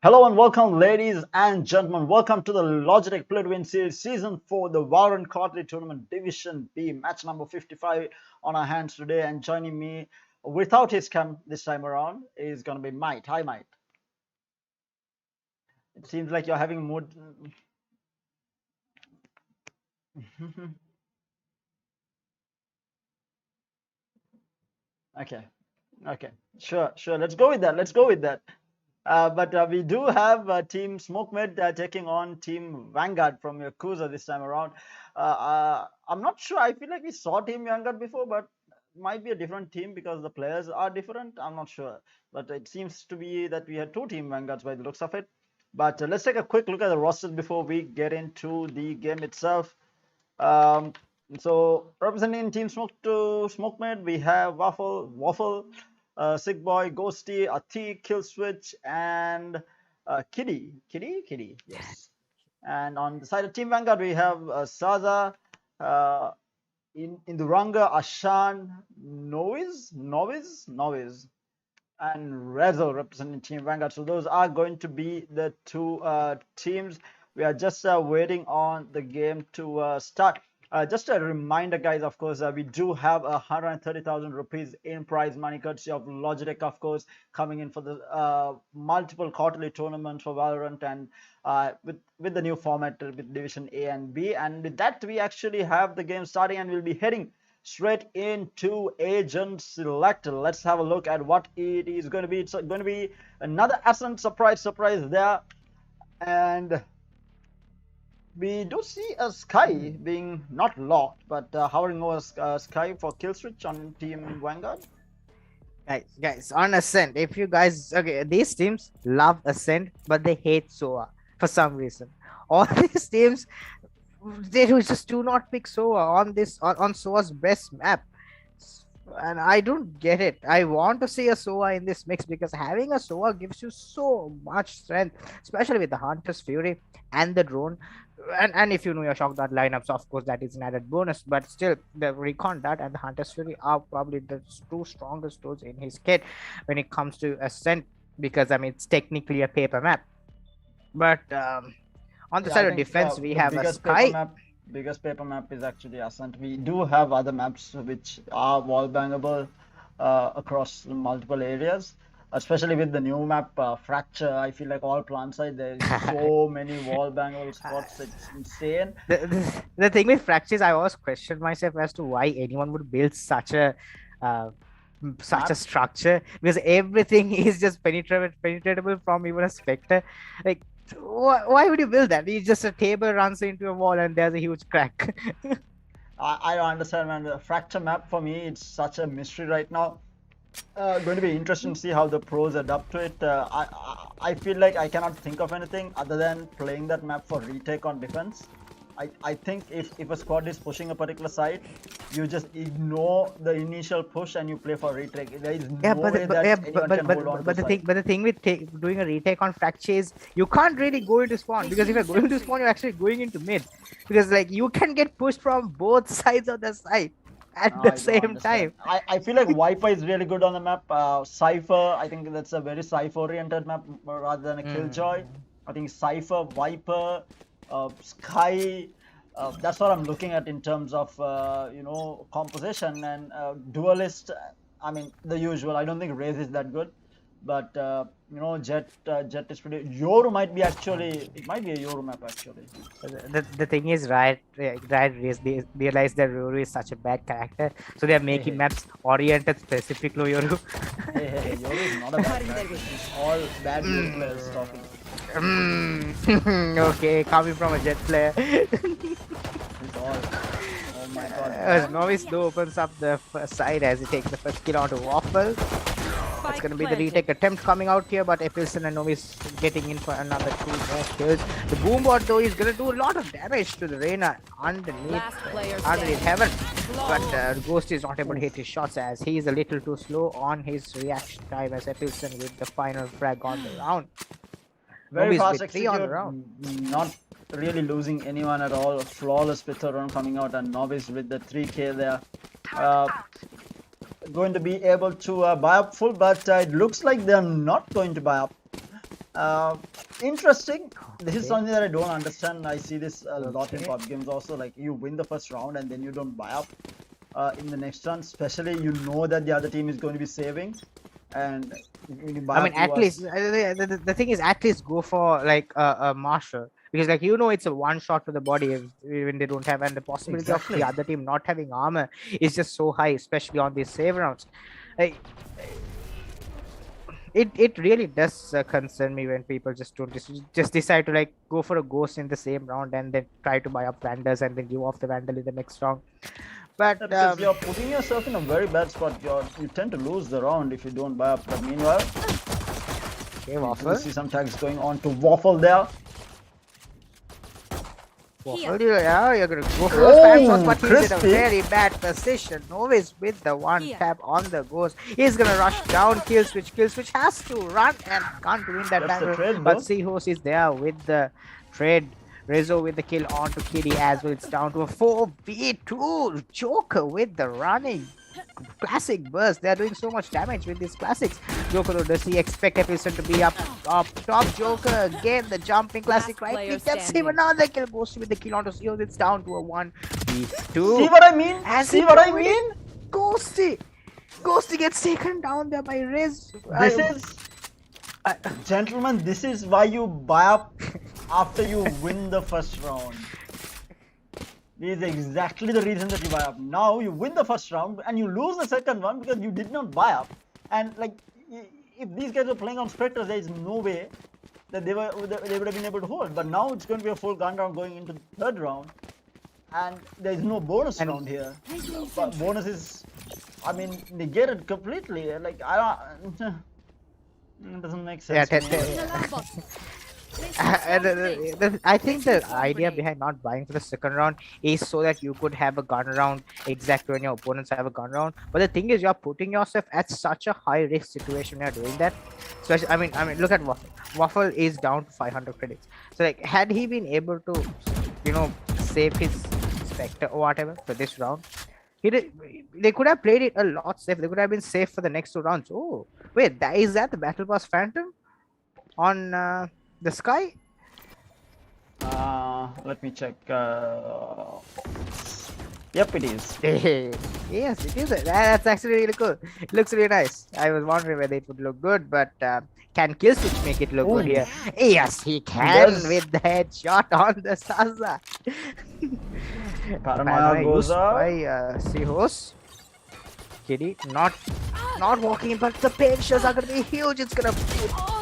Hello and welcome, ladies and gentlemen. Welcome to the Logitech Win Series Season 4, the Valorant Quarterly Tournament Division B, match number 55 on our hands today. And joining me without his cam this time around is going to be Mike. Hi, Mike. It seems like you're having a mood. Okay, okay, sure. Let's go with that. But we do have Team SmokeMed taking on Team Vanguard from Yakuza this time around. I'm not sure. I feel like we saw Team Vanguard before, but might be a different team because the players are different. I'm not sure. But it seems to be that we had two Team Vanguards by the looks of it. But let's take a quick look at the rosters before we get into the game itself. Um, so representing Team SmokeMed, we have Waffle, Sick Boy, Ghosty, Atik, Killswitch, and Kitty. Yes. And on the side of Team Vanguard, we have Saza, Induranga, Ashan, Novice, and Rezo representing Team Vanguard. So those are going to be the two teams. We are just waiting on the game to start. Just a reminder, guys, of course, we do have 130,000 rupees in prize money courtesy of Logitech, of course, coming in for the multiple quarterly tournaments for Valorant, and with the new format with Division A and B. And with that, we actually have the game starting, and we'll be heading straight into Agent Select. Let's have a look at what it is going to be. It's going to be another Ascent surprise there, and we do see a Sky being not locked, but hovering over Sky for Killswitch on Team Vanguard. Guys, on Ascent, if you guys, okay, these teams love Ascent, but they hate SOA for some reason. All these teams, they just do not pick SOA on SOA's best map. And I don't get it. I want to see a SOA in this mix because having a SOA gives you so much strength, especially with the Hunter's Fury and the drone. And if you know your shock dart lineups, of course, that is an added bonus. But still, the Recon Dart and the Hunter's Fury are probably the two strongest tools in his kit when it comes to Ascent, because I mean it's technically a paper map. But on the side of defense, we have a Sky. Biggest paper map is actually Ascent. We do have other maps which are wall bangable across multiple areas, especially with the new map Fracture. I feel like all plant side there's so many wall bangable spots. It's insane. The thing with Fracture is I always question myself as to why anyone would build such a structure, because everything is just penetratable from even a Spectre. Like, why would you build that? It's just a table runs into a wall and there's a huge crack. I don't understand, man. The Fracture map for me, it's such a mystery right now. Going to be interesting to see how the pros adapt to it. I feel like I cannot think of anything other than playing that map for retake on defense. I think if a squad is pushing a particular side, you just ignore the initial push and you play for retake. There is no way that anyone can hold on to but the thing with doing a retake on Fracture is you can't really go into spawn, because if you're going to spawn, you're actually going into mid, because like you can get pushed from both sides of the site at the same time. I feel like Viper is really good on the map. Cypher, I think that's a very Cypher oriented map rather than a Killjoy. I think Cypher, Viper, Sky, that's what I'm looking at in terms of composition. And Duelist, I mean the usual. I don't think Raze is that good, but Jet is pretty. Yoru might be actually. It might be a Yoru map actually. The thing is, right, they realize that Yoru is such a bad character, so they are making maps oriented specifically Yoru. Hey, Yoru is not a bad character. It's all bad Yoru players talking. Okay, coming from a Jet player. It's all. Oh my god. Novice though opens up the first side as he takes the first kill onto Waffle. That's going to be the retake attempt coming out here, but Epilson and Novice getting in for another 2 more kills. The Boombot though is going to do a lot of damage to the Reyna underneath heaven, but Ghost is not able to hit his shots as he is a little too slow on his reaction time, as Epilson with the final frag on the round. Very fast execute, not really losing anyone at all. Flawless with her run coming out, and Novice with the 3k there. Going to be able to buy up full, but it looks like they're not going to buy up. Uh, Interesting. This is Okay. something that I don't understand. I see this a lot in Okay. PUBG games also. Like you win the first round and then you don't buy up in the next round. Especially you know that the other team is going to be saving, and when you buy I mean, up, you at are. least the thing is, at least go for like a marshal, because like it's a one shot to the body when they don't have, and the possibility of the Exactly. other team not having armor is just so high, especially on these save rounds. I, it really does concern me when people just don't just decide to like go for a ghost in the same round and then try to buy up vandals and then give off the vandal in the next round. But Yeah, because you're putting yourself in a very bad spot. You tend to lose the round if you don't buy up. But meanwhile, okay, we do Waffle. see some tags going on to Waffle there. Waffle, yeah, you're gonna go for those fan shots, Oh, but he's in a crispy. very bad position. Novice with the one tap on the ghost. He's gonna rush down, kill switch has to run and can't win that That's the battle. trade But though. Seahorse is there with the trade. Rizzo with the kill onto Kitty as well. It's down to a 4v2. Joker with the running. Classic burst. They are doing so much damage with these classics. Joker, though, does he expect Epilson to be up top? Joker again, the jumping classic right click. Gets him another kill. Goes with the kill onto Seals. It's down to a 1v2. See what I mean? As See what I mean? Ghosty gets taken down there by Riz. This is, gentlemen, this is why you buy up after you win the first round. This is exactly the reason that you buy up. Now you win the first round and you lose the second one because you did not buy up. And like, if these guys were playing on Spectres, there is no way that they would have been able to hold. But now it's going to be a full gun round going into the third round, and there is no bonus round here. But bonus is, I mean, negated completely. Like I don't. It doesn't make sense. Yeah, to me. I think the idea behind not buying for the second round is so that you could have a gun round exactly when your opponents have a gun round. But the thing is, you're putting yourself at such a high risk situation when you're doing that. Especially, I mean, look at Waffle. Waffle is down to 500 credits. So, like, had he been able to, save his Spectre or whatever for this round, they could have played it a lot safe. They could have been safe for the next two rounds. Oh, wait, is that the Battle Pass Phantom on the sky? Let me check. Yep, it is. Yes, it is. That's actually really cool. It looks really nice. I was wondering whether it would look good, but can Kill Switch make it look good here? Yes, he can with the headshot on the Saza. Paranoia goes up. By Seahorse. Kitty not walking in, but the pain shells are gonna be huge. It's gonna put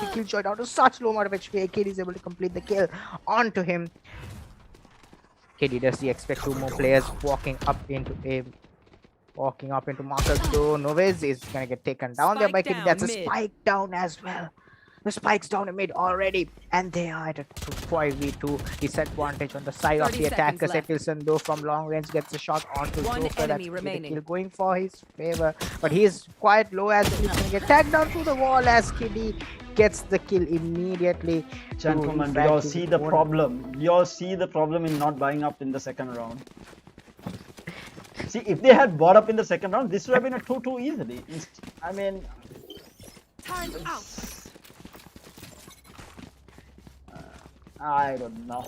the kill shot down to such low amount of HP. Kitty is able to complete the kill onto him. Kitty, does he expect two more players walking up into Marcus? Though Noves is gonna get taken down there by Kitty. That's a spike down as well. The spike's down in mid already, and they are at a 5v2 disadvantage on the side of the attacker. Wilson, though, from long range gets a shot onto Joker. That's the kill going for his favor, but he's quite low as he's gonna get tagged down to the wall as Kitty gets the kill immediately. Gentlemen, you all see the problem. You all see the problem in not buying up in the second round. See, if they had bought up in the second round, this would have been a 2-2 easily. I mean, time out. I don't know.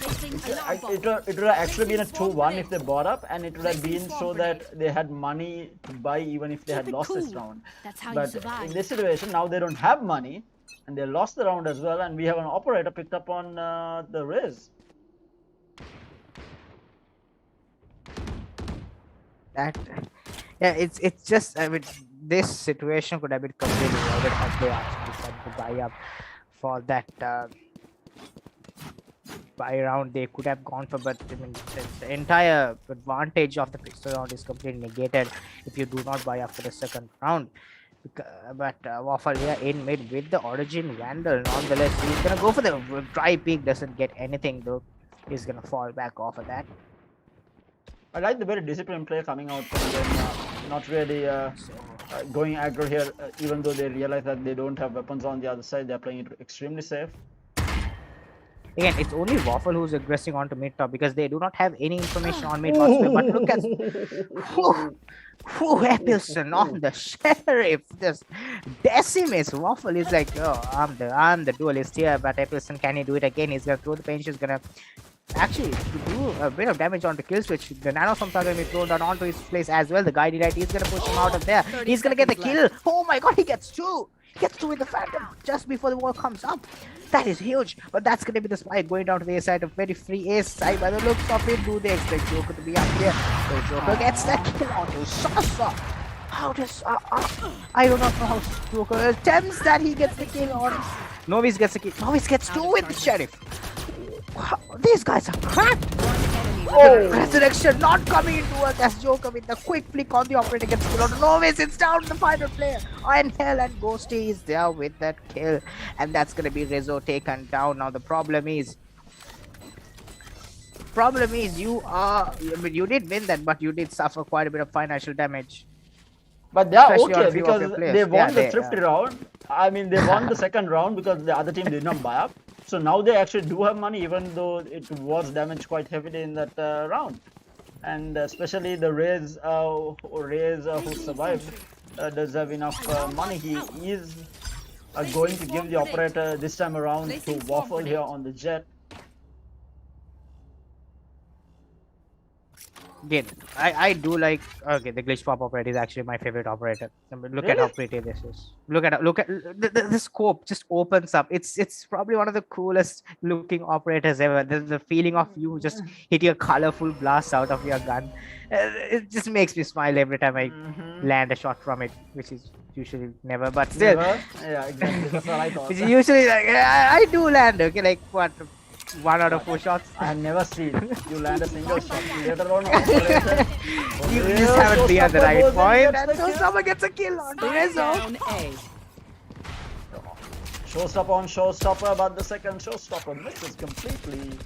It would have actually been a 2-1 if they bought up, and it would have been so that they had money to buy even if they had lost this round. But in this situation, now they don't have money, and they lost the round as well, and we have an operator picked up on the Riz. Yeah, it's just, I mean, this situation could have been completely avoided had they actually decided to buy up for that buy round. They could have gone for, but I mean, the entire advantage of the pistol round is completely negated if you do not buy up for the second round. But Waffle here in mid with the Origin Vandal. Nonetheless, he's gonna go for the dry peak. Doesn't get anything though. He's gonna fall back off of that. I like the very disciplined play coming out from them, not really going aggro here, even though they realize that they don't have weapons on the other side. They're playing it extremely safe. Again, it's only Waffle who's aggressing onto mid top because they do not have any information on mid whatsoever. But look at Epilson on the sheriff. Just decimates. Waffle is like, oh, I'm the duelist here. But Epilson, can he do it again? He's gonna throw the pain. He's gonna actually do a bit of damage onto kill switch. The nano are gonna be thrown down onto his place as well. The guiding light, he's gonna push him out of there. He's gonna get the kill. Oh my god, he gets two. He gets two with the Phantom just before the wall comes up. That is huge. But that's gonna be the spike going down to the A side. A very free A side by the looks of it. Do they expect Joker to be up here? So Joker gets that kill onto Sasa. How does I do not know how Joker attempts that he gets the kill on. Novice gets the kill. Novice gets two with the sheriff. Wow, these guys are cracked. Oh. Resurrection not coming into us as Joker with the quick flick on the operator gets killed on Novice. It's down to the final player. And Hell and Ghosty is there with that kill. And that's gonna be Rizzo taken down. Now the problem is you did win that, but you did suffer quite a bit of financial damage. But they are Especially on a okay few because of your players. they won Yeah, the thrift round. I mean, they won the second round because the other team did not buy up. So now they actually do have money, even though it was damaged quite heavily in that round. And especially the Raze who survived does have enough money. He is going to give the operator this time around to Waffle here on the jet. Again, I do like the glitch pop operator is actually my favorite operator. Look at how pretty this is. Look at the scope just opens up. It's probably one of the coolest looking operators ever. The feeling of you just hitting a colorful blast out of your gun. It just makes me smile every time I land a shot from it, which is usually never, but still. Never? Yeah, exactly. That's what I thought. It's usually like I do land. Okay, like what? 1 out of 4 shots. I have never seen you land a single shot. Let alone operator. You just haven't been at the right point, and so someone gets a kill on Rizzo. Down A. Showstopper on showstopper, but the second showstopper misses completely.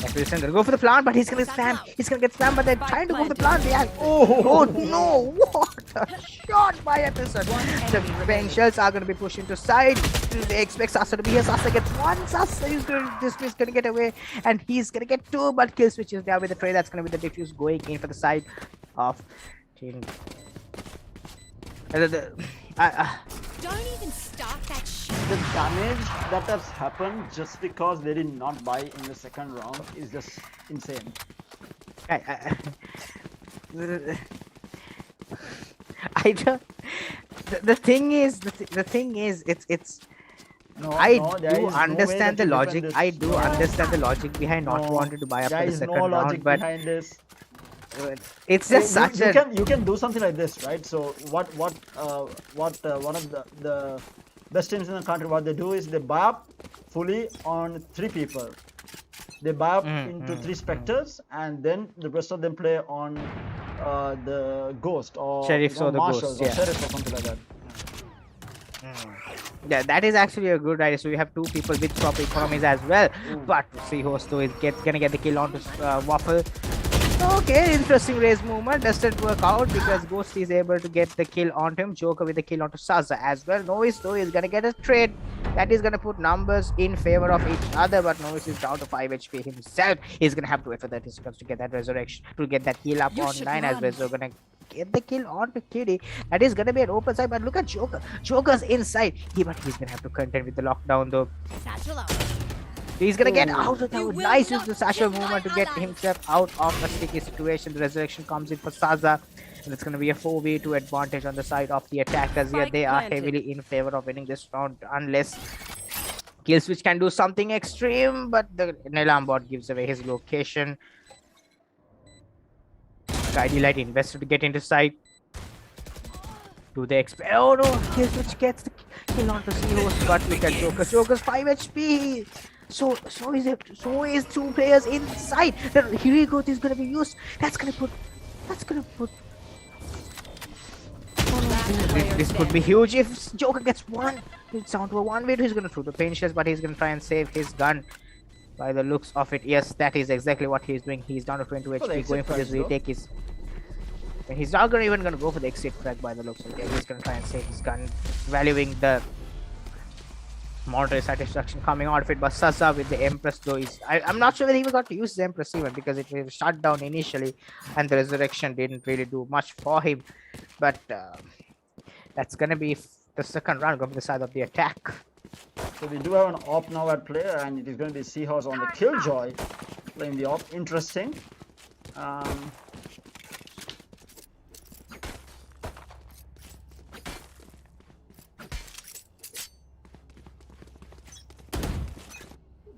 Epilson gonna go for the plant, but he's gonna spam. He's gonna get spammed, but they're trying to go for the plant. Oh no! What a shot by Epilson! The paying shells are gonna be pushed into side. They expect Sasa to be here. Sasa gets one. Sasa is gonna get away, and he's gonna get two. But kill switches down with the trade. That's gonna be the diffuse going in for the side of team. Don't even start that shit. The damage that has happened just because they did not buy in the second round is just insane. I don't. The thing is, it's. No, I there do is no way understand that the you logic. defend this. I do understand the logic behind not No, wanting to buy up there for the is second no round, logic but behind this. it's just such you a. you can do something like this, right? So what one of the best teams in the country, what they do is they buy up fully on 3 people. They buy up into 3 specters, and then the rest of them play on the ghost or Sheriffs or the marshals ghosts, or yeah. sheriffs or something like that. Yeah, that is actually a good idea. So you have 2 people with proper economies as well. But Seahorse though is gonna get the kill onto Waffle. Okay, interesting raise movement. Doesn't work out because Ghost is able to get the kill onto him. Joker with the kill onto Saza as well. Novice though is gonna get a trade. That is gonna put numbers in favor of each other, but Novice is down to 5 HP himself. He's gonna have to wait for 30 seconds to get that resurrection, to get that heal up You on should 9 as run. well. So gonna get the kill onto Kitty. That is gonna be an open side, but look at Joker. Joker's inside. But he's gonna have to contend with the lockdown though. Satchel out. He's gonna get out of You the will nice not use the Sasha kill my movement to get ally. himself out of a sticky situation. The resurrection comes in for Saza, and it's gonna be a 4v2 advantage on the side of the attackers here. Spike They are planted. heavily in favor of winning this round unless Killswitch can do something extreme, but the Nelam bot gives away his location. Guiding Light invested to get into sight. Do they expect? Oh no! Killswitch gets the kill onto Seahorse, but look at Joker. Joker's 5 HP. So is 2 players inside. The Hirigoth is gonna be used. That's gonna put. This could be huge if Joker gets one. It's down to a 1v2. He's gonna throw the pain shells, but he's gonna try and save his gun. By the looks of it, yes, that is exactly what he's doing. He's down to 22 HP, going for this retake. And he's not even gonna go for the exit frag by the looks of it. He's gonna try and save his gun, valuing the Moderate satisfaction coming out of it, but Sasa with the Empress though I'm not sure whether he got to use the Empress even because it was shut down initially and the resurrection didn't really do much for him. But that's gonna be the second round going to the side of the attack. So we do have an op now at play, and it is going to be Seahorse on the Killjoy playing the op. Interesting.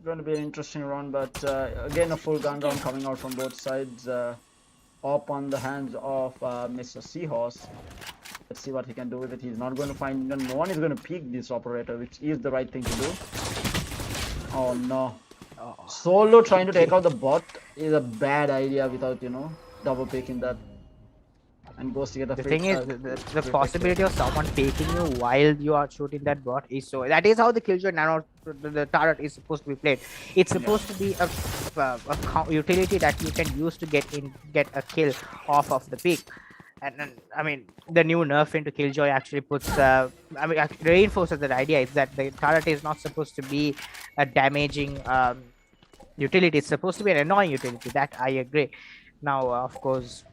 Going to be an interesting round, but again a full gun round coming out from both sides. Op on the hands of Mr. Seahorse. Let's see what he can do with it. He's not going to find, no one is going to peek this operator, which is the right thing to do. Oh no. Solo trying to take out the bot is a bad idea without, double peeking that. And goes to get the thing is, the possibility of someone peeking you while you are shooting that bot is so. That is how the Killjoy Nano, the turret is supposed to be played. It's supposed to be a utility that you can use to get a kill off of the peak. And I mean, the new nerf into Killjoy actually puts, reinforces that idea is that the turret is not supposed to be a damaging utility. It's supposed to be an annoying utility. That I agree. Now, of course,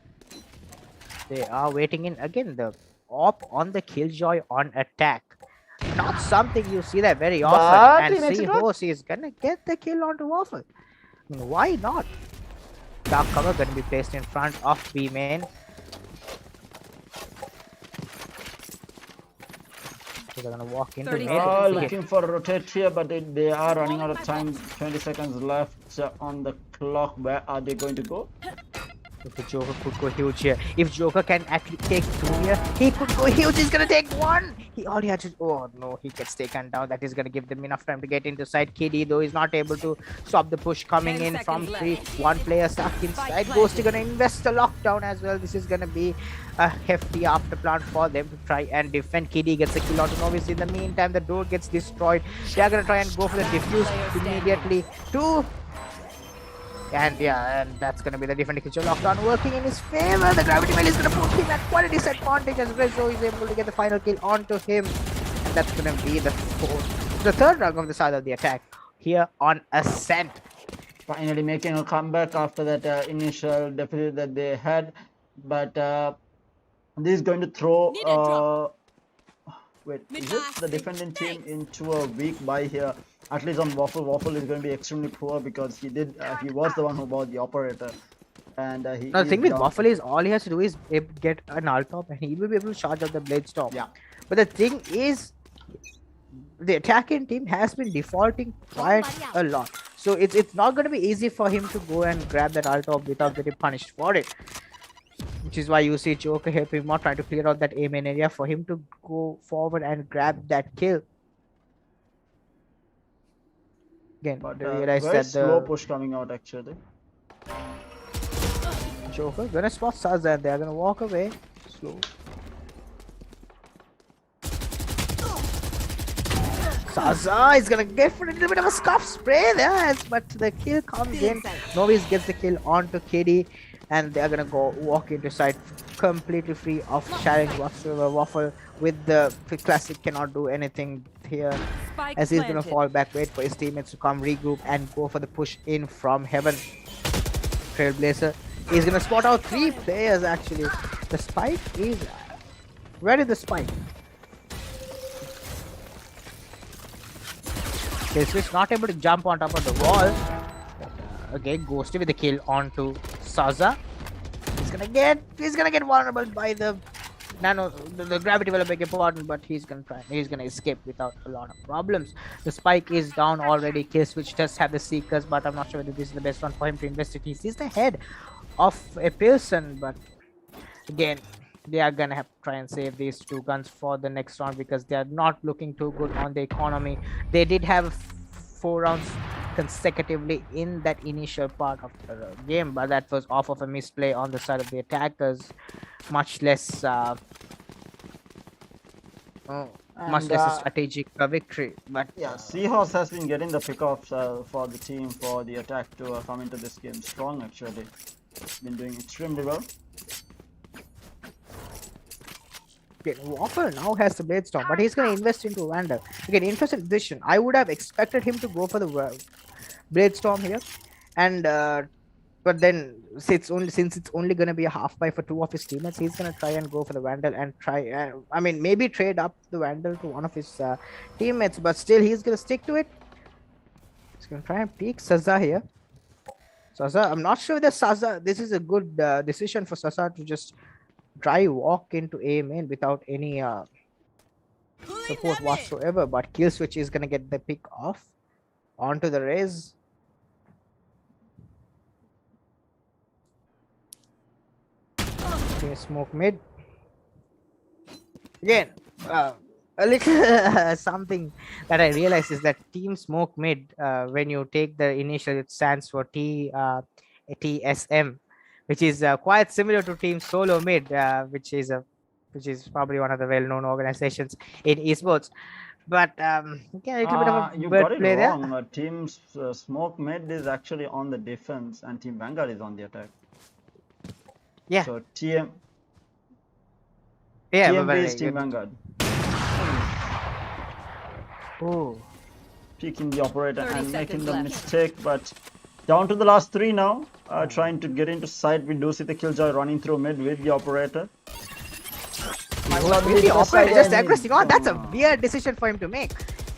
they are waiting in again. The op on the Killjoy on attack. Not something you see that very often. And Seahorse is gonna get the kill onto Waffle. I mean, why not? Dark cover gonna be placed in front of B main. So they're gonna walk into mid. Looking for a rotate here, but they are running out of time. 20 seconds left on the clock. Where are they going to go? If the Joker could go huge here. If Joker can actually take 2 here, he could go huge. He's gonna take 1. All he had to. Oh no, he gets taken down. That is gonna give them enough time to get into side. KD though is not able to stop the push coming in from 3. 1 player stuck inside. Ghosty gonna invest the lockdown as well. This is gonna be a hefty after plan for them to try and defend. KD gets a kill out of Novice. In the meantime, the door gets destroyed. They are gonna try and go for the defuse immediately. 2. And yeah, and that's gonna be the defending Killjoy lockdown working in his favor. The gravity mill is gonna put him at quite a disadvantage as Rezo is able to get the final kill onto him. And that's gonna be the third round of the side of the attack here on Ascent. Finally making a comeback after that initial deficit that they had, but this is going to throw. Wait, is it the defending team into a weak buy here? At least on Waffle. Waffle is going to be extremely poor because he was the one who bought the operator, and he. No, the thing with Waffle is all he has to do is get an ult top and he will be able to charge out the blade storm. Yeah. But the thing is, the attacking team has been defaulting quite a lot, so it's not going to be easy for him to go and grab that ult top without getting punished for it. Which is why you see Joker helping him out, trying to clear out that A main area for him to go forward and grab that kill. Again, But they realize very that slow push coming out actually. Joker gonna spot Saza and they're gonna walk away slow. Saza is gonna get for a little bit of a scuff spray there, but the kill comes in. Novice gets the kill onto KD, and they're gonna go walk into side completely free of challenge whatsoever. Waffle with the classic cannot do anything here, as he's gonna fall back, wait for his teammates to come, regroup, and go for the push in from heaven. Trailblazer is gonna spot out 3 players actually. The spike is. Where is the spike? Switch not able to jump on top of the wall. Again, Ghosty with the kill onto Saza. He's gonna get vulnerable by the nano. The gravity will beg important, but he's gonna escape without a lot of problems. The spike is down already. Switch does have the seekers, but I'm not sure whether this is the best one for him to investigate. He sees the head of a Pearson, but again, they are gonna have to try and save these 2 guns for the next round because they are not looking too good on the economy. They did have 4 rounds consecutively in that initial part of the game, but that was off of a misplay on the side of the attackers, much less a strategic victory. But yeah, Seahorse has been getting the pickoffs for the team for the attack to come into this game strong actually. Been doing extremely well. Okay, Waffle now has the Blade Storm, but he's going to invest into Vandal. Again, interesting decision. I would have expected him to go for the Blade Storm here, and but then since it's only going to be a half buy for two of his teammates, he's going to try and go for the Vandal and try. I mean, maybe trade up the Vandal to one of his teammates, but still he's going to stick to it. He's going to try and peek Saza here. Saza, I'm not sure that Saza. This is a good decision for Saza to just try walk into A main without any support whatsoever. But kill switch is going to get the pick off onto the Raze. Okay, smoke mid. Again, a little something that I realized is that team smoke mid, when you take the initial, it stands for TSM, which is quite similar to team solo mid, which is probably one of the well-known organizations in esports. But again, a little bit of a You bird got it play there. wrong. Team Smoke Mid is actually on the defense, and Team Vanguard is on the attack. Yeah, So TM yeah, TMV is Team Vanguard. Oh, Peeking the operator 30 and making seconds the left. mistake, but down to the last three now. Trying to get into side. We do see the Killjoy running through mid with the operator. with the operator just aggressing on. That's a weird decision for him to make.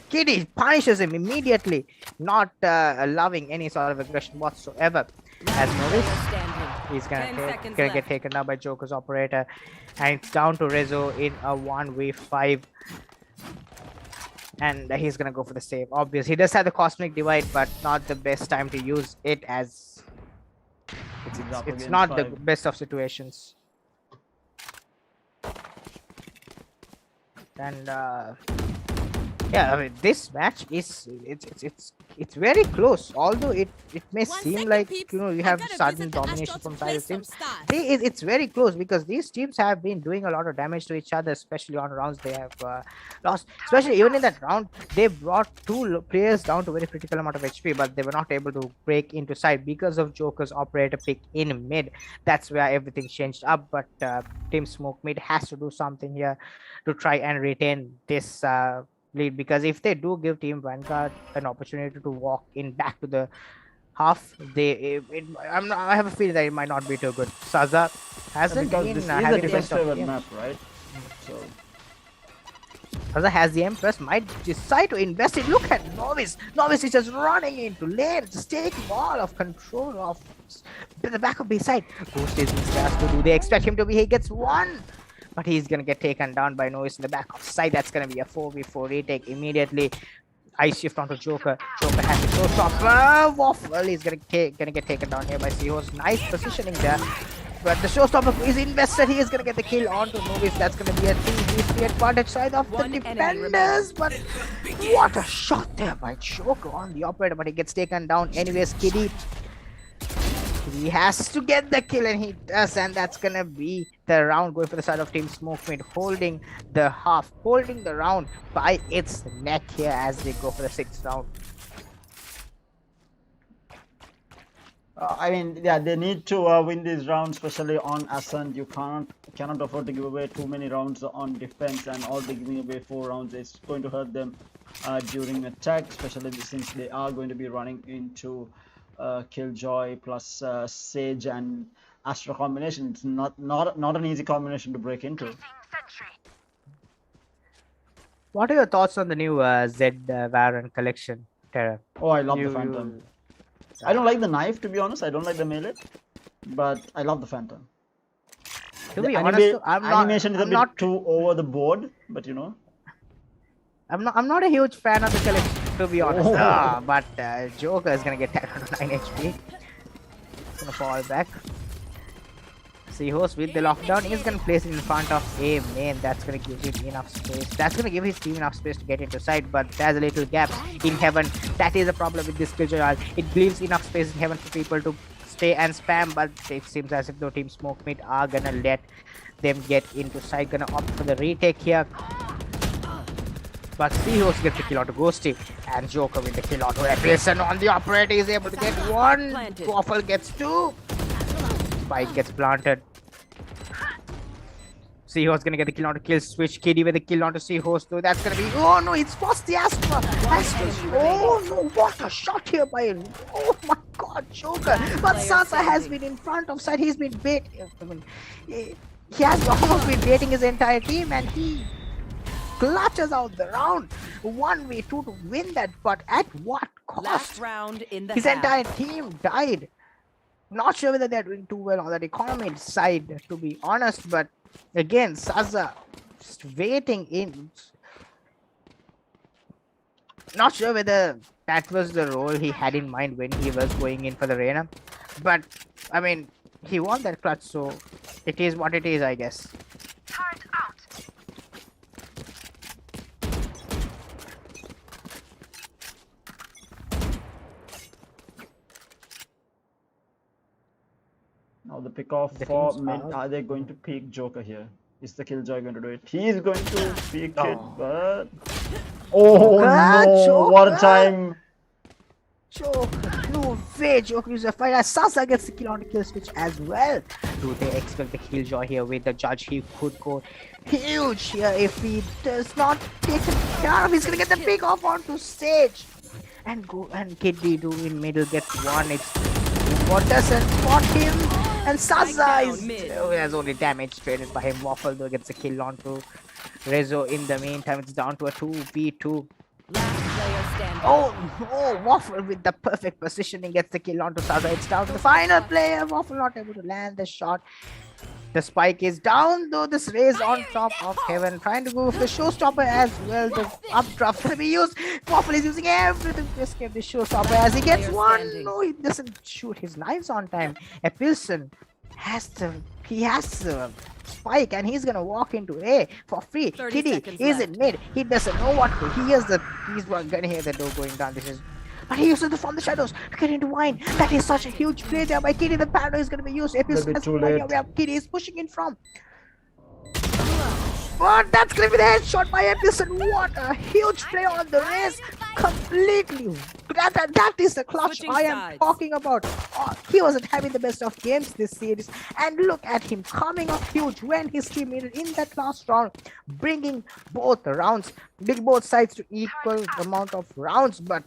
Kitty punishes him immediately, not allowing any sort of aggression whatsoever. As Novice, he's gonna get taken down by Joker's operator, and it's down to Rezo in a 1v5. And he's gonna go for the save. Obviously, he does have the Cosmic Divide, but not the best time to use it, as it's not the best of situations. And yeah, I mean, this match is it's very close. Although it may seem like you have sudden domination from either teams. It's very close because these teams have been doing a lot of damage to each other, especially on rounds they have lost. Especially even in that round, they brought two players down to a very critical amount of HP, but they were not able to break into side because of Joker's operator pick in mid. That's where everything changed up. But Team Smoke Mid has to do something here to try and retain this lead, because if they do give Team Vanguard an opportunity to walk in back to the half, I have a feeling that it might not be too good. Saza hasn't because been this is having a the best of defensive map, right? So Saza has the Empress, might decide to invest it. Look at Novice. Novice is just running into lane, just taking all of control of the back of B side. Ghost is has to do. They expect him to be. He gets one, but he's gonna get taken down by Noise in the back of side. That's gonna be a 4v4 retake immediately. Ice shift onto Joker. Joker has to showstopper. Waffle is gonna get taken down here by Seahorse. Nice positioning there. But the showstopper is invested. He is gonna get the kill onto Novice. That's gonna be a 3v3 advantage side of the defenders. But what a shot there by Joker on the operator, but he gets taken down anyways. Kitty, he has to get the kill, and he does, and that's gonna be the round going for the side of Team Smoke Mid, holding the round by its neck here as they go for the 6th round. I mean, yeah, they need to win these rounds, especially on Ascent. You cannot afford to give away too many rounds on defense, and all they giving away 4 rounds is going to hurt them during attack, especially since they are going to be running into Killjoy plus Sage and Astra combination. It's not an easy combination to break into. What are your thoughts on the new Z Valorant collection, Terra? Oh, I love the Phantom. I don't like the knife, to be honest. I don't like the melee, but I love the Phantom. To be honest, animation is a bit too over the board, but you know. I'm not a huge fan of the collection, to be honest. But Joker is gonna get tagged on 9 HP. He's gonna fall back. Seahorse with the lockdown, he's gonna place it in front of A main. That's gonna give him enough space. That's gonna give his team enough space to get into side, but there's a little gap in heaven. That is a problem with this Killjoy. It leaves enough space in heaven for people to stay and spam, but it seems as if the Team Smoke Mid are gonna let them get into side. Gonna opt for the retake here. But Seahorse gets the kill onto Ghosty, and Joker with the kill onto Epilson on the operator is able to get 1. Waffle gets 2. Spike gets planted. Seahorse gonna get the kill onto kill switch. Kitty with the kill onto Seahorse though. That's gonna be, oh no, it's forced the Astra. Oh no, what a shot here by, oh my god, Joker. But Sasa has been in front of side. He's been bait. I mean, he has almost been baiting his entire team, and he clutches out the round. 1v2 to win that, but at what cost? Last round in the His half. entire team died. Not sure whether they're doing too well on that economy side, to be honest, but again, Saza just waiting in. Not sure whether that was the role he had in mind when he was going in for the Reyna, but I mean, he won that clutch, so it is what it is, I guess. Now the pick off The for team's mid. fouled. Are they going to pick Joker here? Is the Killjoy going to do it? He's going to pick it, Oh. but oh no! What a Joker! time! Joker, no way, Joker uses a fight as Sasa gets the kill on the kill switch as well. Do they expect the Killjoy here with the judge? He could go huge here if he does not take care of. He's gonna get the pick off onto Sage. And go and Kiddy do in middle gets one. It's what doesn't spot him. And Sasa is has only damage traded by him. Waffle though gets a kill onto Rezo. In the meantime, it's down to a 2v2. Last player standing. Oh, Waffle with the perfect positioning gets the kill onto Saza. It's down to the final player. Waffle not able to land the shot. The spike is down though. This raise on top of Heaven, trying to go for the showstopper as well. The updraft gonna be used. Waffle is using everything to escape the showstopper as he gets one. No, he doesn't shoot his knives on time. Epilson has the spike and he's gonna walk into A for free. 30 Kitty seconds is left. in mid. He doesn't know what to. He's gonna hear the door going down. This is. But he uses the from the shadows to get into Wine. That is such a huge play there by Kitty. The paranoia is going to be used. Epilson has too no idea late. where Kitty is pushing in from. But that's going to be the headshot by Epilson. What a huge play on the race. Completely. That is the clutch Switching I am sides. talking about. Oh, he wasn't having the best of games this series. And look at him coming up huge when his team needed in that last round. Bringing both rounds. Bring both sides to equal amount of rounds. But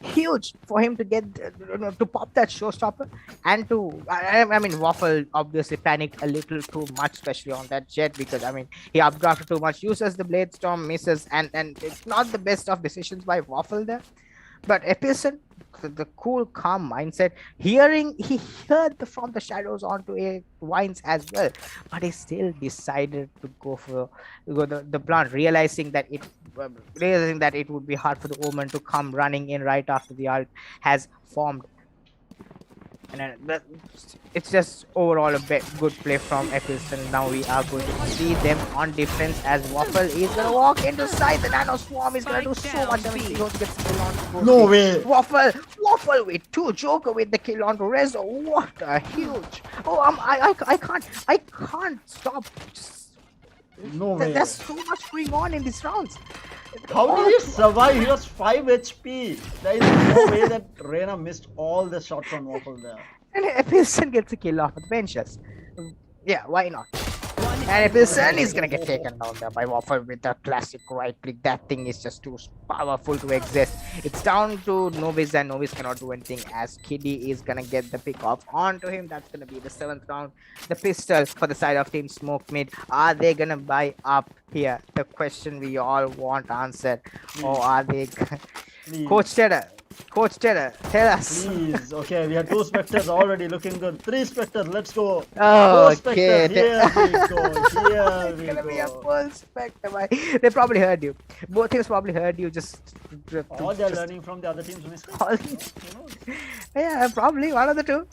huge for him to get to pop that showstopper and to I mean Waffle obviously panicked a little too much, especially on that jet, because I mean he updrafted too much, uses the blade storm, misses, and it's not the best of decisions by Waffle there. But Epilson, the cool calm mindset, he heard from the shadows onto a Wines as well, but he still decided to go the plant, realizing that it would be hard for the Omen to come running in right after the ult has formed. And it's just overall a good play from Epilson. Now we are going to see them on defense as Waffle is gonna walk into side. The Nano Swarm is gonna do so much damage. He gets the kill on. No way! Waffle with 2, Joker with the kill onto Rezo. What a huge! Oh, I can't stop. No way! There's so much going on in these rounds. How did he survive? He was 5 HP. There is no way that Reyna missed all the shots on Waffle there. And Epilson gets a kill off of the benches. Yeah, why not? And Epilson is gonna get taken down there by Waffle with the classic right click. That thing is just too powerful to exist. It's down to Novice, and Novice cannot do anything as Kiddy is gonna get the pick off onto him. That's gonna be the 7th round. The pistol for the side of Team Smoke Mid. Are they gonna buy up here? The question we all want answered. Or are they Please. Coach Tedder, tell us. Please, okay, we have 2 Spectres already looking good. 3 Spectres, let's go. Oh, 4 Spectres, okay. here we go. Here It's we gonna be a go. full spectrum. They probably heard you. Both teams probably heard you. All they're learning from the other team's mistakes. All- You know? Yeah, probably one of the two.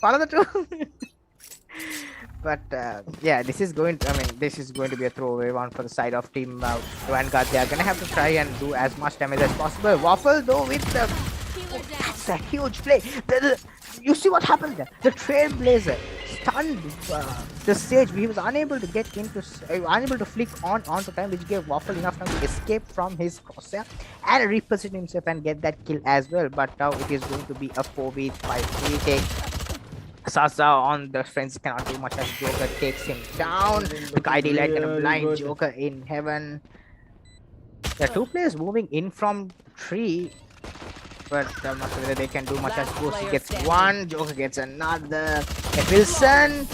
But yeah, this is going to be a throwaway one for the side of Team Vanguard. They are gonna have to try and do as much damage as possible. Waffle though with the that's a huge play. You see what happened there? The Trailblazer stunned the Sage. He was unable to get into, unable to flick onto time, which gave Waffle enough time to escape from his crosshair and reposition himself and get that kill as well. But now it is going to be a 4v5 retake. Sasa on the fence cannot do much as Joker takes him down. The Kaidi light gonna Really blind good. Joker in heaven. There are two players moving in from tree, but I'm not sure whether they can do much as Last Ghosty player gets standing. one, Joker gets another. Wilson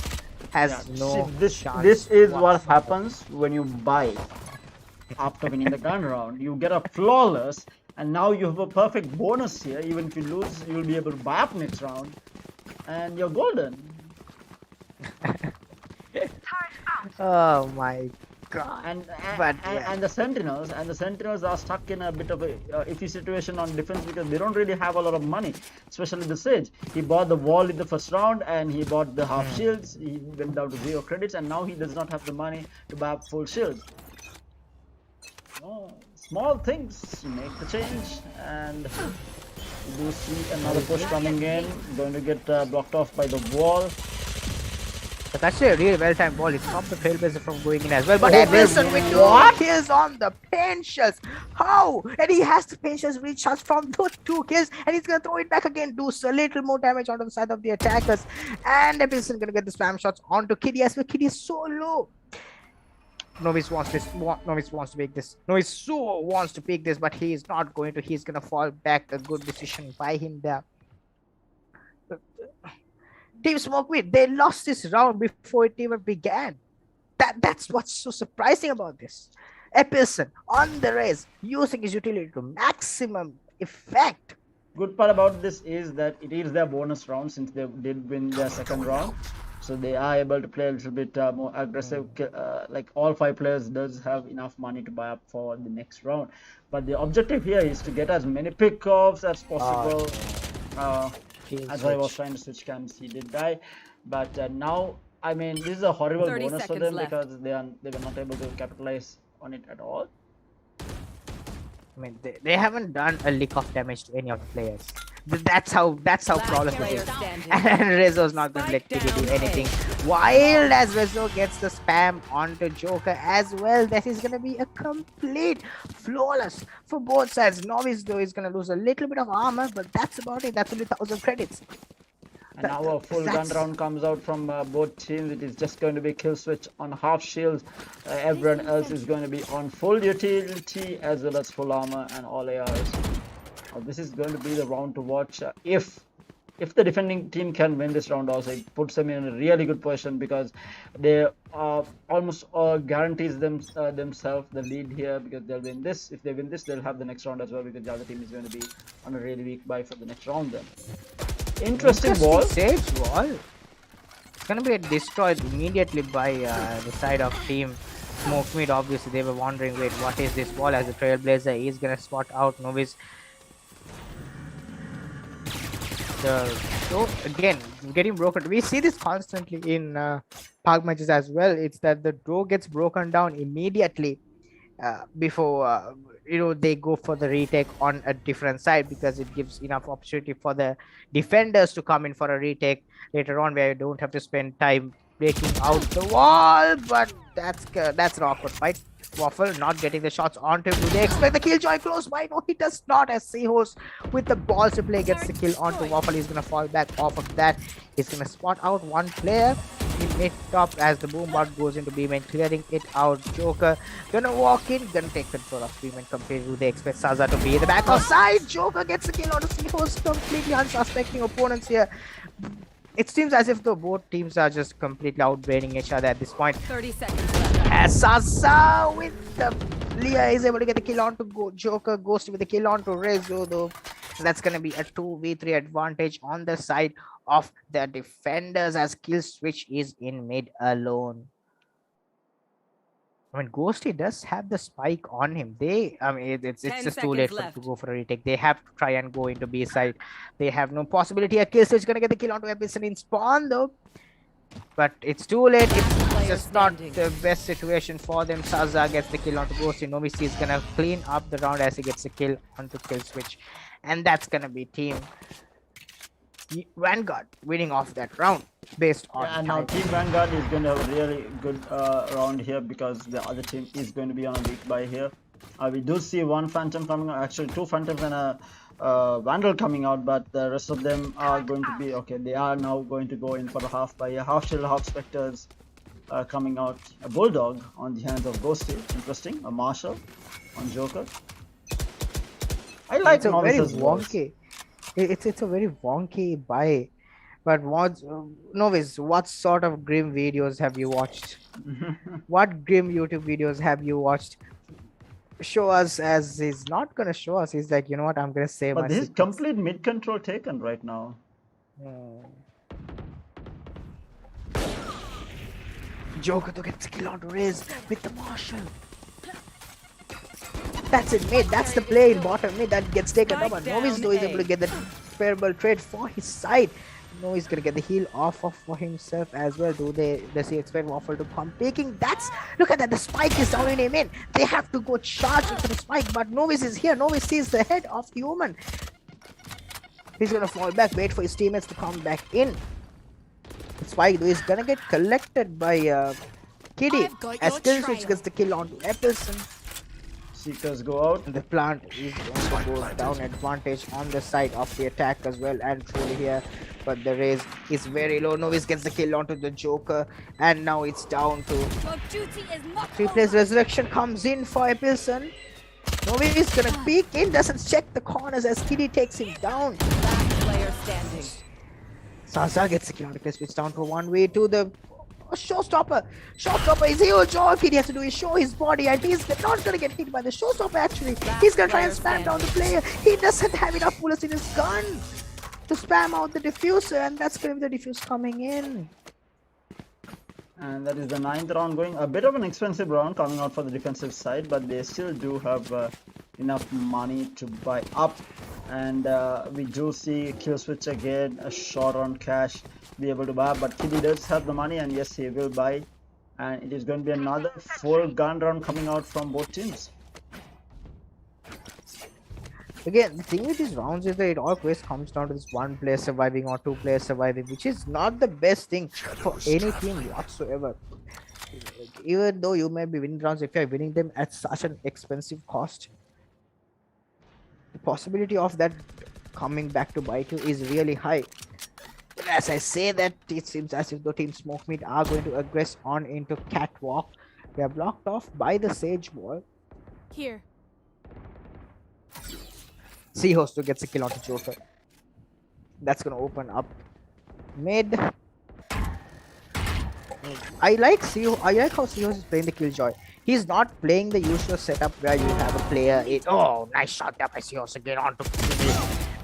has Yeah, no see, this chance. this is what whatsoever. happens when you buy after winning the gun round. You get a flawless, and now you have a perfect bonus here. Even if you lose, you'll be able to buy up next round, and you're golden. Oh my god. And But yeah. and the sentinels are stuck in a bit of a iffy situation on defense because they don't really have a lot of money, especially the Sage. He bought the wall in the first round and he bought the half shields. He went down to 0 credits, and now he does not have the money to buy up full shields. Small things make the change, and we do see another push coming in, going to get blocked off by the wall. But actually a really well-timed ball. It stopped the Trailblazer from going in as well. But Oh, Wilson with what? 2 kills on the pinches. How? And he has the pinches reach shots from those 2 kills. And he's going to throw it back again. Do a little more damage onto the side of the attackers. And Wilson going to get the spam shots onto Kiddy as well. Kiddy is so low. Novice wants this. Novice wants to pick this. Novice so wants to pick this, but he is not going to. He's going to fall back. A good decision by him there. Team Smokeweed, they lost this round before it even began. That's what's so surprising about this. Epilson on the race, using his utility to maximum effect. Good part about this is that it is their bonus round since they did win their second round. So they are able to play a little bit more aggressive. Like all 5 players does have enough money to buy up for the next round. But the objective here is to get as many pickoffs as possible. As I was trying to switch cams, he did die. But now, I mean, this is a horrible 30 bonus for seconds them left. because they were not able to capitalize on it at all. I mean, they haven't done a lick of damage to any of the players. That's how flawless it player is. standing. And Rezo's not going to let Kiddy do anything. Wild as Rezo gets the spam onto Joker as well. That is going to be a complete flawless for both sides. Novice though is going to lose a little bit of armor, but that's about it. That's only 1,000 credits. And now a full gun round comes out from both teams. It is just going to be kill switch on half shields. Everyone else is going to be on full utility as well as full armor and all ARs. This is going to be the round to watch. If the defending team can win this round also, it puts them in a really good position because they almost guarantees themselves the lead here because they'll win this. If they win this, they'll have the next round as well because the other team is going to be on a really weak buy for the next round then. Interesting wall. Sage wall. It's gonna be destroyed immediately by the side of Team Smokemeat. Obviously, they were wondering, wait, what is this wall? As the Trailblazer is gonna spot out Novice. So again, getting broken. We see this constantly in park matches as well. It's that the door gets broken down immediately before they go for the retake on a different side because it gives enough opportunity for the defenders to come in for a retake later on where you don't have to spend time breaking out the wall. But that's an awkward fight. Waffle not getting the shots onto him. Do they expect the killjoy close by? No, he does not, as Seahorse with the balls to play gets the kill onto Waffle. He's gonna fall back off of that. He's gonna spot out one player in mid top as the boombot goes into B main, clearing it out. Joker gonna walk in, gonna take control of B main completely. Do they expect Saza to be in the back of side? Joker gets the kill onto Seahorse. Completely unsuspecting opponents here. It seems as if both teams are just completely outbraining each other at this point. 30 seconds left. As Sasa with the Leah is able to get the kill onto Joker, Ghost with the kill onto Rezo though. So that's gonna be a 2v3 advantage on the side of the defenders as kill switch is in mid alone. I mean, Ghosty does have the spike on him. It's 10 just too late seconds for them to go for a retake. They have to try and go into B side. They have no possibility. A kill switch gonna get the kill onto Epison in spawn though. But it's too late. It's just not the best situation for them. Saza gets the kill onto Ghosty. Novice is gonna clean up the round as he gets the kill onto kill switch. And that's gonna be Team Vanguard winning off that round based on and now Team Vanguard is going to have a really good round here because the other team is going to be on a weak buy here. We do see one Phantom coming out, actually two Phantoms and a Vandal coming out, but the rest of them are going to be okay. They are now going to go in for the half by a half shield, half specters coming out. A Bulldog on the hands of Ghosty, interesting. A Marshall on Joker. I like It's a very Novice's voice. wonky. It's a very wonky buy. But what, Novice, what sort of grim videos have you watched? What grim YouTube videos have you watched? Show us, as he's not gonna show us. He's like, you know what? I'm gonna save my But this is secrets. complete mid control taken right now. Hmm. Joker to get the kill on Riz with the Marshall. That's it, mate. That's the play in bottom mid that gets taken Spike down. But Novice down though is A. able to get the favorable trade for his side. No, he's gonna get the heal off of for himself as well. Does he expect Waffle to come peeking? Look at that, the spike is down in him in. They have to go charge into the spike, but Novice is here. Novice sees the head of the human. He's gonna fall back, wait for his teammates to come back in. The spike though is gonna get collected by Kitty I've got as your Kill Switch trail. gets the kill onto Epilson. Seekers go out. The plant is going to go down advantage on the side of the attack as well, and truly here, but the raise is very low. Novice gets the kill onto the Joker, and now it's down to Your duty is not 3 plays. Resurrection comes in for Epilson. Novice is gonna peek in, doesn't check the corners as Kitty takes him down. Last player standing. Sasa gets the kill onto Chris, which down to 1v2. The showstopper. Showstopper is huge. All Kitty has to do is show his body, and he's not gonna get hit by the showstopper. Actually, he's gonna try and spam down the player. He doesn't have enough bullets in his gun to spam out the diffuser, and that's gonna be the diffuse coming in. And that is the 9th round going. A bit of an expensive round coming out for the defensive side, but they still do have enough money to buy up. And we do see Kill Switch again, a shot on cash, be able to buy. But Kitty does have the money, and yes, he will buy. And it is going to be another full gun round coming out from both teams. Again, the thing with these rounds is that it always comes down to this one player surviving or two players surviving, which is not the best thing for any team whatsoever. Even though you may be winning rounds, if you're winning them at such an expensive cost, the possibility of that coming back to bite you is really high. But as I say that, it seems as if the team Smoke Meat are going to aggress on into Catwalk. They are blocked off by the Sage Wall. here. Seahosto gets a kill onto Joker. That's gonna open up mid. I like how Seahost is playing the Killjoy. He's not playing the usual setup where you have a player. Oh, nice shot there by Seahost again onto Kitty.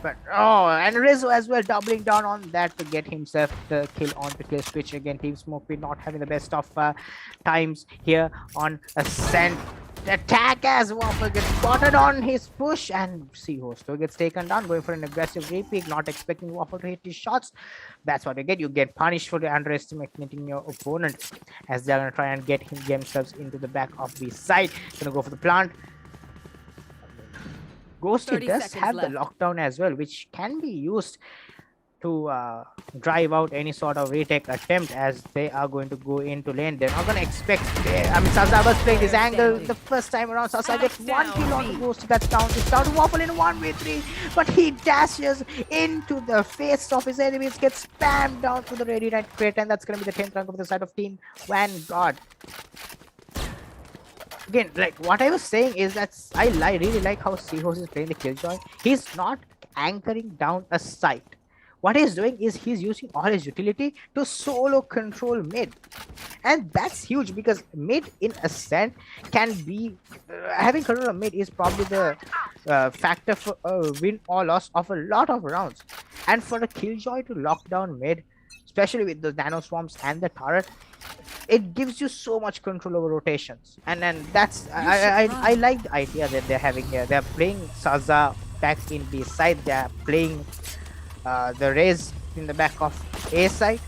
But and Rizzo as well doubling down on that to get himself the kill onto Kill Switch again. Team Smoke not having the best of times here on Ascent. Attack as Waffle gets spotted on his push, and Seahosto gets taken down, going for an aggressive repeat, not expecting Waffle to hit his shots. That's what you get. You get punished for underestimating your opponent, as they're gonna try and get themselves into the back of the side. Gonna go for the plant. Ghosty 30 does seconds have the left. lockdown as well, which can be used to drive out any sort of retake attempt, as they are going to go into lane. They're not going to expect. Sasa was playing this angle the first time around. Sasa gets one kill on the Ghosty. That's down. It's down to Waffle in 1v3, but he dashes into the face of his enemies, gets spammed down to the Radiant Crate, and that's going to be the 10th rank of the side of Team Vanguard. Again, like what I was saying is that I really like how Seahorse is playing the Killjoy. He's not anchoring down a site. What he's doing is he's using all his utility to solo control mid, and that's huge because mid in Ascent can be having control of mid is probably the factor for win or loss of a lot of rounds. And for the Killjoy to lock down mid, especially with the nano swarms and the turret, it gives you so much control over rotations. And then that's I like the idea that they're having here. They're playing Saza back in B side. They're playing the Raze in the back of A side.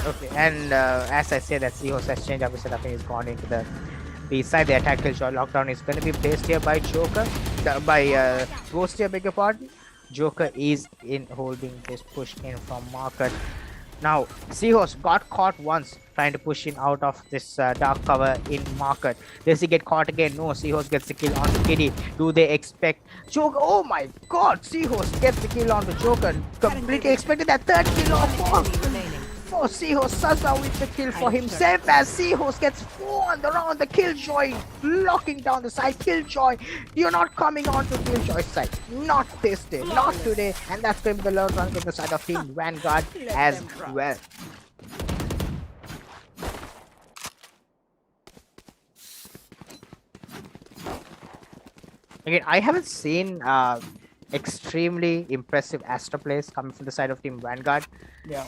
Okay, and as I say that Seahorse has changed up his setup and he's gone into the B side. The attack Killjoy lockdown is going to be placed here by Joker, by Ghost here, beg your pardon. Joker is in holding this push in from Market. Now, Seahorse got caught once. trying to push in out of this dark cover in market. Does he get caught again? No, Seahorse gets the kill onto Kitty. Do they expect Joker? Oh my god, Seahorse gets the kill onto Joker. Completely expected that third kill on One enemy remaining. for Seahorse. Saza with the kill for himself as Seahorse gets 4 on the round. The Killjoy locking down the side. Killjoy, you're not coming on to Killjoy's side. Not this day, not today. And that's going to be the low run on the side of Team Vanguard as well. Again, I haven't seen extremely impressive Astra plays coming from the side of Team Vanguard. Yeah.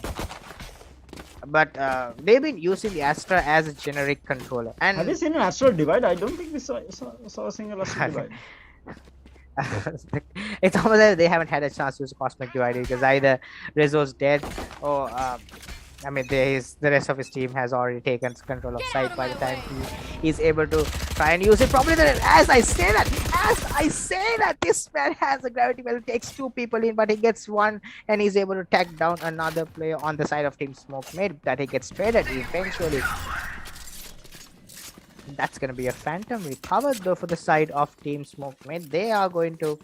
But they've been using the Astra as a generic controller. And Have you seen an Astral Divide? I don't think we saw a single Astral Divide. it's almost like they haven't had a chance to use a Cosmic Divide because either Rizzo's dead or I mean, the rest of his team has already taken control of site by the time he is able to try and use it. Probably as I say that, this man has a gravity well, takes 2 people in, but he gets 1 and he's able to tag down another player on the side of Team Smokemade that he gets traded eventually. That's going to be a Phantom recovered though for the side of Team Smokemade. They are going to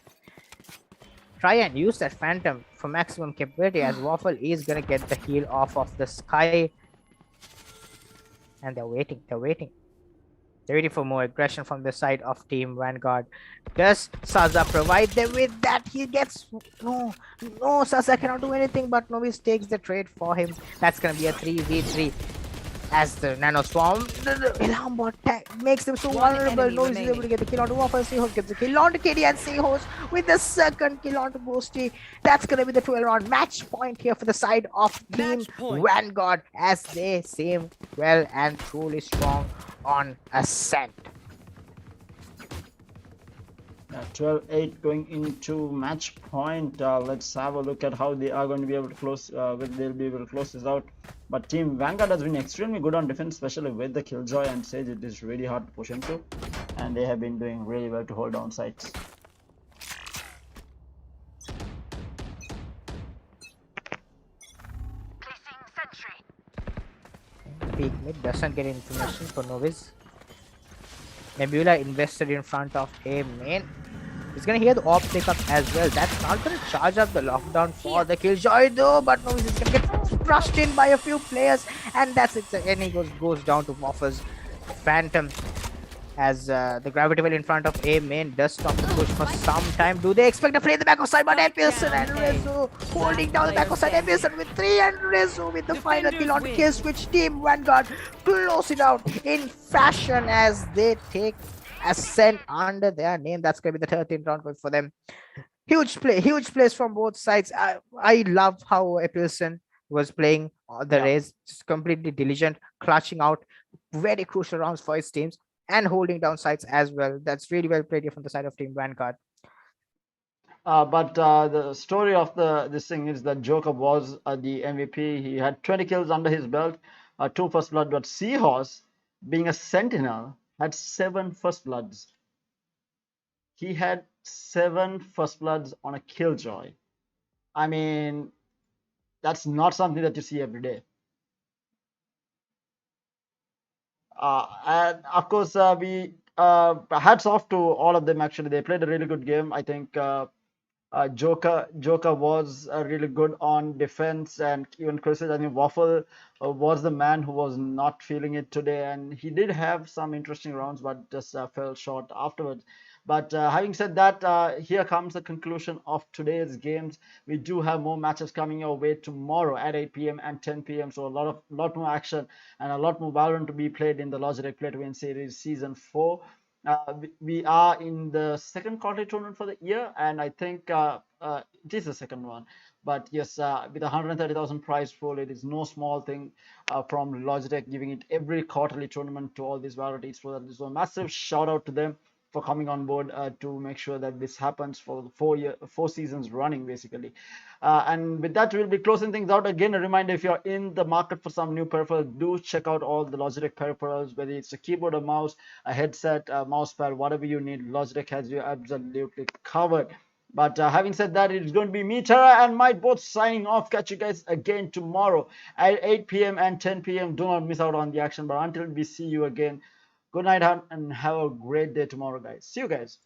try and use that Phantom for maximum capability as Waffle is gonna get the heal off of the sky. And they're waiting for more aggression from the side of Team Vanguard. Does Saza provide them with that? He gets no, Saza cannot do anything, but Novice takes the trade for him. That's gonna be a 3v3 as the Nano Swarm, the alarm bot makes them so vulnerable. Novice is able to get the kill onto Waffle. Seahorse gets the kill onto KD, and Seahorse with the second kill onto Ghosty. That's gonna be the 12 round match point here for the side of Team Vanguard as they seem well and truly strong on Ascent. 12-8 going into match point. Let's have a look at how they are going to be able to close. They'll be able to close this out. But Team Vanguard has been extremely good on defense, especially with the Killjoy and Sage. It is really hard to push into, and they have been doing really well to hold down sites. Peak mid doesn't get information for Novice. Nebula invested in front of a main. He's gonna hear the op pick up as well. That's not gonna charge up the lockdown for the Killjoy though, but Novice is gonna get crushed in by a few players, and that's it. And he goes down to Waffle's Phantom as the gravity well in front of a main does stop the push for some time. Do they expect to play the back of side? But Epilson and Rezo holding down the back of side. Epilson with 3 and Rezo with the final kill on kill switch. Team Vanguard close it out in fashion as they take Ascent under their name. That's going to be the 13th round for them. Huge plays from both sides. I love how Epilson was playing the race, just completely diligent, clutching out very crucial rounds for his teams and holding down sites as well. That's really well played here from the side of Team Vanguard. But the story of this thing is that Joker was the MVP. He had 20 kills under his belt, 2 first blood. But Seahorse, being a sentinel, had 7 first bloods. He had 7 first bloods on a Killjoy. I mean, that's not something that you see every day. And of course, we hats off to all of them. Actually, they played a really good game. I think Joker was really good on defense, and even Chris, I think Waffle was the man who was not feeling it today, and he did have some interesting rounds, but just fell short afterwards. But having said that, here comes the conclusion of today's games. We do have more matches coming your way tomorrow at 8 p.m. and 10 p.m. So a lot more action and a lot more Valorant to be played in the Logitech Play to Win Series Season 4. We are in the second quarterly tournament for the year, and I think it is the second one. But yes, with 130,000 prize pool, it is no small thing from Logitech giving it every quarterly tournament to all these Valorant Esports. So a massive shout out to them for coming on board to make sure that this happens for 4 seasons running, basically. And with that, we'll be closing things out. Again, a reminder, if you're in the market for some new peripherals, do check out all the Logitech peripherals, whether it's a keyboard, a mouse, a headset, a mouse pad, whatever you need. Logitech has you absolutely covered. But having said that, it's going to be me, Tara, and Mike both signing off. Catch you guys again tomorrow at 8 p.m. and 10 p.m. Do not miss out on the action. But until we see you again, good night and have a great day tomorrow, guys. See you guys.